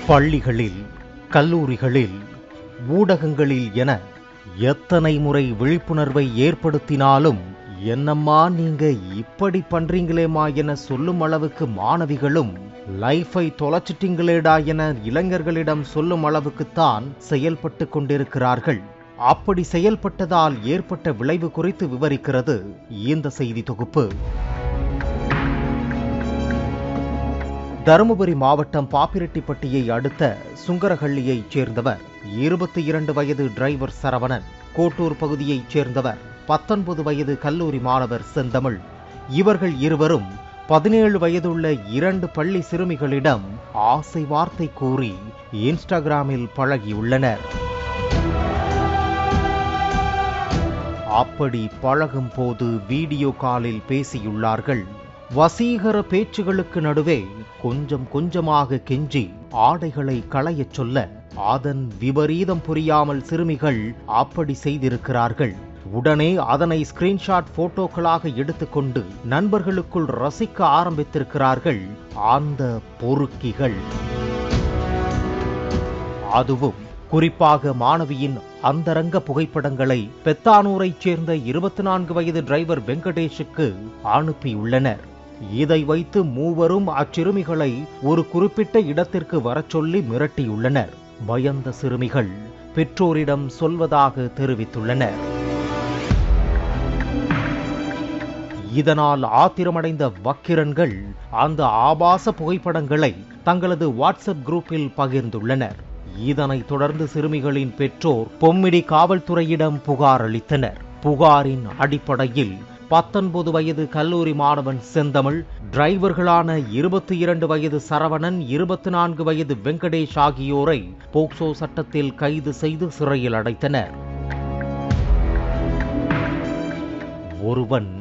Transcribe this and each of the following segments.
பள்ளிகளில், கல்லூரிகளில், ஊடகங்களில் என எத்தனை முறை விழிப்புணர்வை ஏற்படுத்தினாலும் என்னம்மா நீங்க இப்படி பண்றீங்களேமா என சொல்லும் அளவுக்கு மாணவிகளும், லைஃபை தொலைச்சிட்டீங்களேடா என இளைஞர்களிடம் சொல்லும் அளவுக்குத்தான் செயல்பட்டு கொண்டிருக்கிறார்கள். அப்படி செயல்பட்டதால் ஏற்பட்ட விளைவு குறித்து விவரிக்கிறது இந்த செய்தி தொகுப்பு. தருமபுரி மாவட்டம் பாப்பிரெட்டிப்பட்டியை அடுத்த சுங்கரஹள்ளியைச் சேர்ந்தவர் 22 வயது டிரைவர் சரவணன், கோட்டூர் பகுதியைச் சேர்ந்தவர் 19 வயது கல்லூரி மாணவர் செந்தமிழ். இவர்கள் இருவரும் 17 வயதுள்ள 2 பள்ளி சிறுமிகளிடம் ஆசை வார்த்தை கூறி இன்ஸ்டாகிராமில் பழகியுள்ளனர். அப்படி பழகும் போது வீடியோ காலில் பேசியுள்ளார்கள். வசீகர பேச்சுகளுக்கு நடுவே கொஞ்சம் கொஞ்சமாக கெஞ்சி ஆடைகளை களையச் சொல்ல அதன் விபரீதம் புரியாமல் சிறுமிகள் அப்படி செய்திருக்கிறார்கள். உடனே அதனை ஸ்கிரீன்ஷாட் போட்டோக்களாக எடுத்துக்கொண்டு நண்பர்களுக்குள் ரசிக்க ஆரம்பித்திருக்கிறார்கள் அந்த பொறுக்கிகள். அதுவும் குறிப்பாக மாணவியின் அந்தரங்க புகைப்படங்களை பெத்தானூரைச் சேர்ந்த 24 வயது டிரைவர் வெங்கடேஷுக்கு அனுப்பியுள்ளனர். இதை வைத்து மூவரும் அச்சிறுமிகளை ஒரு குறிப்பிட்ட இடத்திற்கு வரச் சொல்லி மிரட்டியுள்ளனர். பயந்த சிறுமிகள் பெற்றோரிடம் சொல்வதாக தெரிவித்துள்ளனர். இதனால் ஆத்திரமடைந்த வக்கிரன்கள் அந்த ஆபாச புகைப்படங்களை தங்களது வாட்ஸ்அப் குரூப்பில் பகிர்ந்துள்ளனர். இதனைத் தொடர்ந்து சிறுமிகளின் பெற்றோர் பொம்மிடி காவல்துறையிடம் புகார் அளித்தனர். புகாரின் அடிப்படையில் 19 வயது கல்லூரி மாணவன் செந்தமிழ், டிரைவர்களான 22 வயது சரவணன், 24 வயது வெங்கடேஷ் ஆகியோரை போக்சோ சட்டத்தில் கைது செய்து சிறையில் அடைத்தனர். ஒருவன்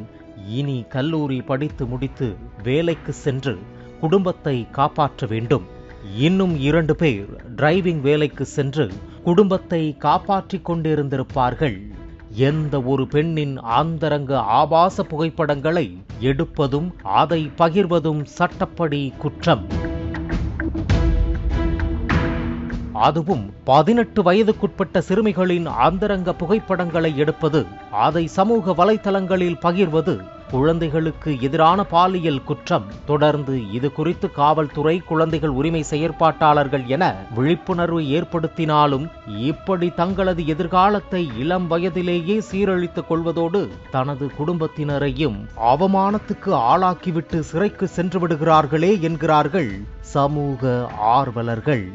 இனி கல்லூரி படித்து முடித்து வேலைக்கு சென்று குடும்பத்தை காப்பாற்ற வேண்டும். இன்னும் 2 பேர் டிரைவிங் வேலைக்கு சென்று குடும்பத்தை காப்பாற்றிக் கொண்டிருந்திருப்பார்கள். எந்த ஒரு பெண்ணின் அந்தரங்க ஆபாச புகைப்படங்களை எடுப்பதும் அதை பகிர்வதும் சட்டப்படி குற்றம். அதுவும் 18 வயதுக்குட்பட்ட சிறுமிகளின் அந்தரங்க புகைப்படங்களை எடுப்பது, அதை சமூக வலைத்தளங்களில் பகிர்வது குழந்தைகளுக்கு எதிரான பாலியல் குற்றம். தொடர்ந்து இது குறித்து காவல்துறை, குழந்தைகள் உரிமை செயற்பாட்டாளர்கள் என விழிப்புணர்வு ஏற்படுத்தினாலும் இப்படி தங்களது எதிர்காலத்தை இளம் வயதிலேயே சீரழித்துக் கொள்வதோடு தனது குடும்பத்தினரையும் அவமானத்துக்கு ஆளாக்கிவிட்டு சிறைக்கு சென்று விடுகிறார்களே என்கிறார்கள் சமூக ஆர்வலர்கள்.